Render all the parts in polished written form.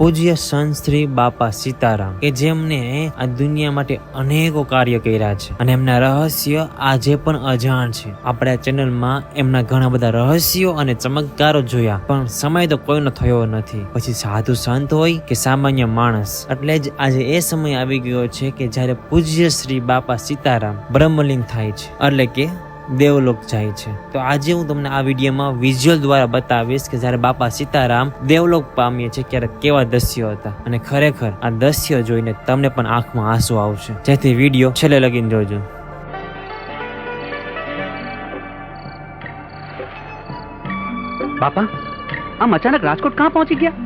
પૂજ્ય સંત શ્રી બાપા સીતારામ કે જેમને આ દુનિયા માટે અનેકો કાર્ય કર્યા છે અને એમના રહસ્ય આજે પણ અજાણ છે. આપણે આ ચેનલમાં એમના ઘણા બધા રહસ્યો અને ચમત્કારો જોયા, પણ સમય તો કોઈનો થયો નથી. પછી સાધુ સંત હોય કે સામાન્ય માણસ, એટલે જ આજે એ સમય આવી ગયો છે કે જ્યારે પૂજ્ય શ્રી બાપા સીતારામ બ્રહ્મલીન થાય છે, એટલે કે દેવલોક જાય છે. તો આજે હું તમને આ વિડીયોમાં વિઝ્યુઅલ દ્વારા બતાવીશ કે જ્યારે બાપા સીતારામ દેવલોક પામીએ છે ત્યારે કેવા દ્રશ્યો હતા, અને ખરેખર આ દ્રશ્યો જોઈને તમને પણ આંખમાં આંસુ આવશે. જેથી વિડીયો છેલ્લે લગીને જોજો. બાપા, આમ અચાનક રાજકોટ ક્યાં પહોંચી ગયા?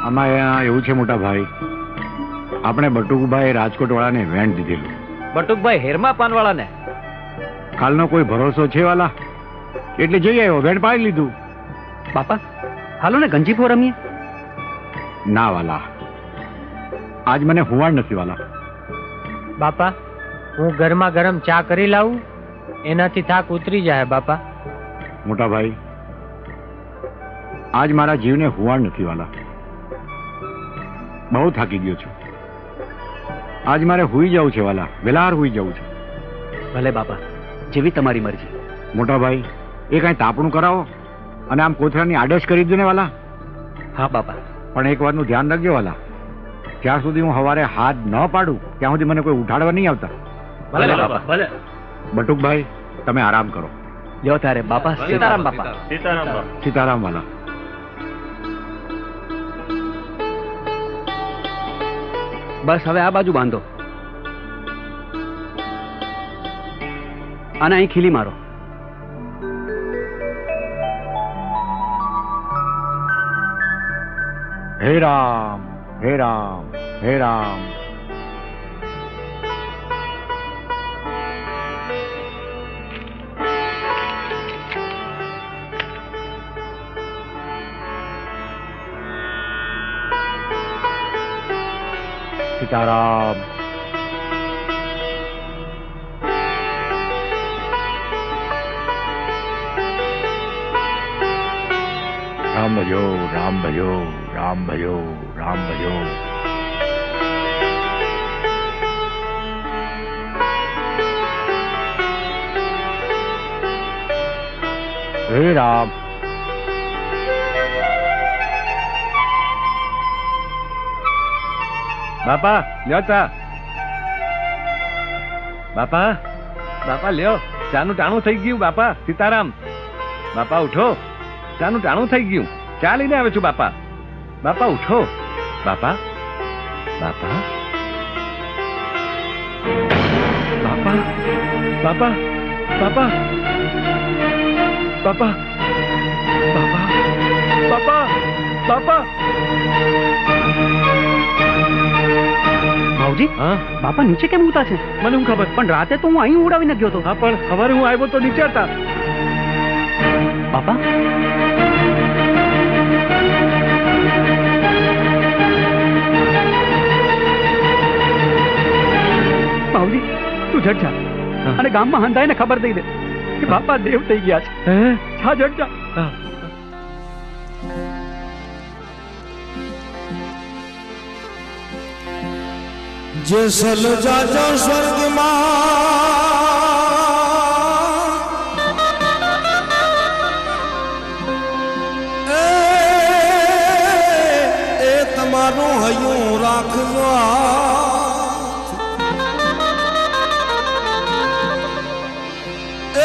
આમાં એવું છે મોટા ભાઈ, આપણે બટુકભાઈ રાજકોટ વાળાને વેણ દીધેલું. બટુકભાઈ હેરમા પાનવાળાને? કાલનો કોઈ ભરોસો છે વાલા, એટલે જઈ આવ્યો, વેણ પાડી લીધું. બાપા હાલો ને ગંજીફો રમીએ. ના વાલા, આજ મને હુવાડ નથી વાલા. બાપા હું ગરમા ગરમ ચા કરી લાવું, એનાથી થાક ઉતરી જાય. બાપા મોટા ભાઈ, આજ મારા જીવને હુવાડ નથી વાલા. બહુ થાકી ગયો છું. આજ મારે હુઈ જવું છે વાલા, વેલાર હુઈ જવું છે. ભલે બાપા, જેવી તમારી મરજી. મોટા ભાઈ, એ કાંઈ તાપણું કરાવો અને આમ કોથળાની આડશ કરી દો ને વાલા. હા બાપા. પણ એક વાતનું ધ્યાન રાખજો વાલા, જ્યાં સુધી હું સવારે હાથ ન પાડું ત્યાં સુધી મને કોઈ ઉઠાડવા નહીં આવતા. ભલે બાપા, ભલે. બટુકભાઈ, તમે આરામ કરો. લ્યો તારે બાપા. સીતારામ બાપા. સીતારામ વાલા. બસ હવે આ બાજુ બાંધો અને અહીં ખીલી મારો. હે રામ, હે રામ, હે રામ. સીતારામ. રામ ભજો, રામ ભજો, રામ ભજો, રામ ભજો. હે રામ. બાપા લ્યો ચા. બાપા, બાપા લ્યો, ચાનું ટાણું થઈ ગયું. બાપા સીતારામ. બાપા ઉઠો, ચાનું ટાણું થઈ ગયું. ચા લઈને આવે છું બાપા. બાપા ઉઠો. બાપા, બાપા, બાપા, બાપા, બાપા, બાપા, બાપા, બાપા, બાપા. ભાવજી, હા બાપા નીચે કેમ ઉતા છે? મને શું ખબર, પણ રાતે તો હું અહીં ઉડાવીને ગયો હતો. હા પણ સવારે હું આવ્યો તો નીચે હતા. બાપા ભાવજી, તું જટ જા અને ગામમાં હંધાઈને ખબર દઈ દે કે બાપા દેવ થઈ ગયા છે. હે? જા જટ જા. હા. જેસલ જાજો સ્વર્ગમાં એ તમારું હૈયું રાખજો.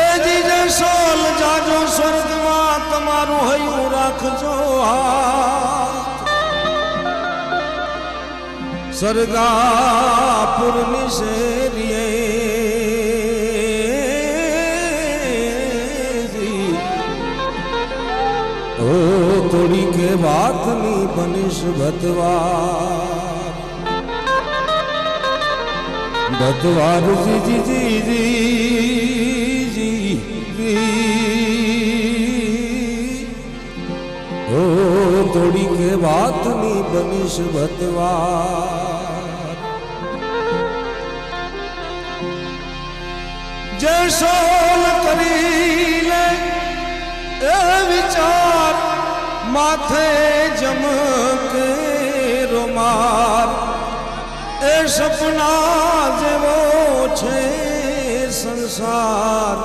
એ જી જેસલ જાજો સ્વર્ગમાં તમારું હૈયું રાખજો. સરગાપુરની શેરીએ ઓ થોડી કે વાતની બનિશ ભતવાર. ભતવાર જી જી જી જી જી ઓ થોડી કે વાતની બનિશ ભતવાર. જે સોલ કરી લે એ વિચાર માથે જમકે માર એ સપના જેવો છે સંસાર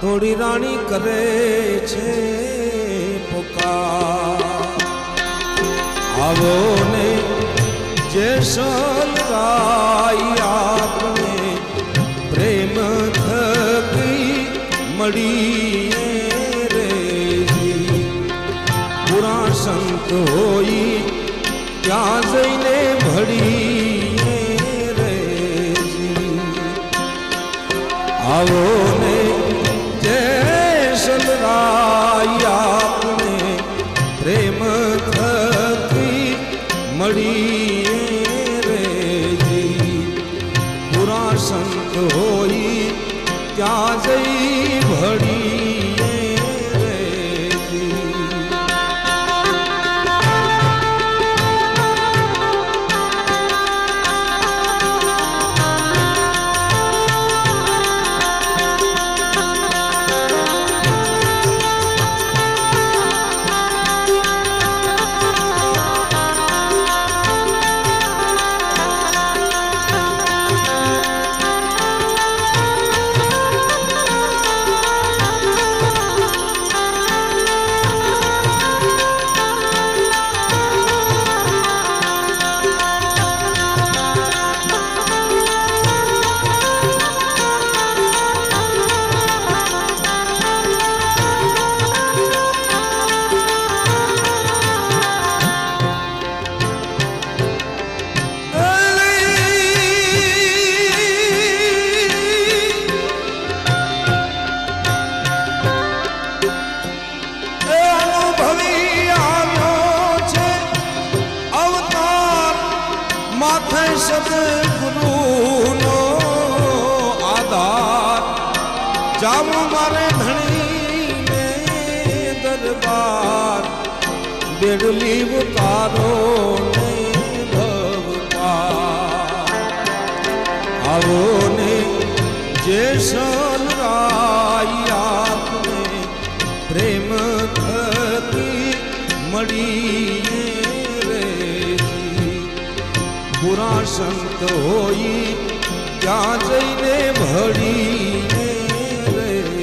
થોડી રાણી કરે છે પુકાર આવો ને જેસલરાય આપને પ્રેમ થકી મળીએ રે પૂરા સંત હોઈ ત્યાં જઈને ભળીએ રે આવો ને જેસલરાય આપને પ્રેમ થકી મળીએ રે પૂરા સંત હોઈ ત્યાં જઈ ભળીએ રે સદગુરુનો આધાર જાવું મારે ધણીને દરબાર બેડલી ઉતારો ને ભવપાર આવો ને જેસલરાય આપને પ્રેમ થકી મળીએ પૂરા સંત હોઈ ત્યાં જઈને ભળીએ રે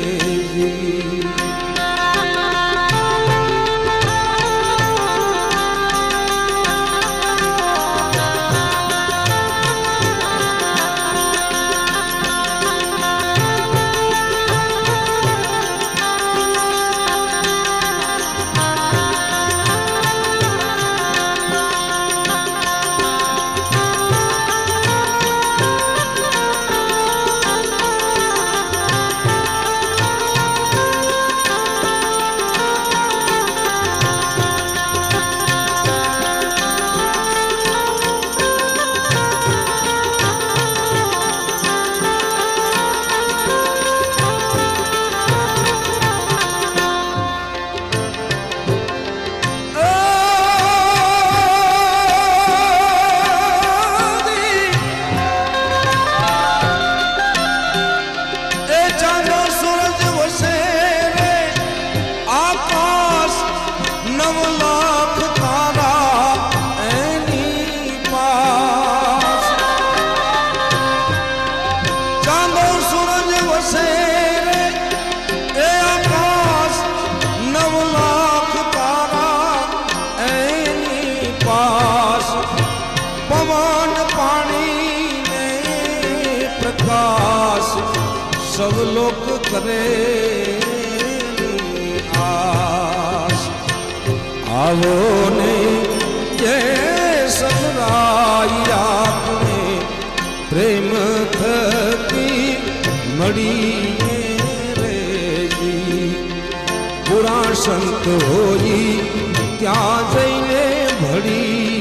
सब लोग करे आस आवो ने जेसलराय आपने प्रेम थकी મળીએ રે પૂરા સંત હોઈ ત્યાં જઈને ભળી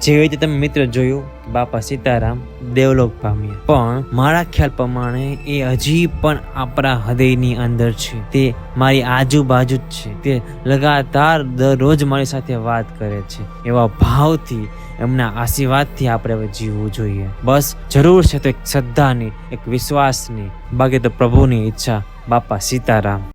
જે રીતે તમે મિત્ર જોયું, બાપા સીતારામ દેવલોક પામ્યા, પણ મારા ખ્યાલ પ્રમાણે એ હજી પણ આપણા હૃદયની અંદર છે. તે મારી આજુબાજુ જ છે. તે લગાતાર દરરોજ મારી સાથે વાત કરે છે. એવા ભાવથી, એમના આશીર્વાદથી આપણે હવે જીવવું જોઈએ. બસ જરૂર છે તો એક શ્રદ્ધાની, એક વિશ્વાસની, બાકી તો પ્રભુની ઈચ્છા. બાપા સીતારામ.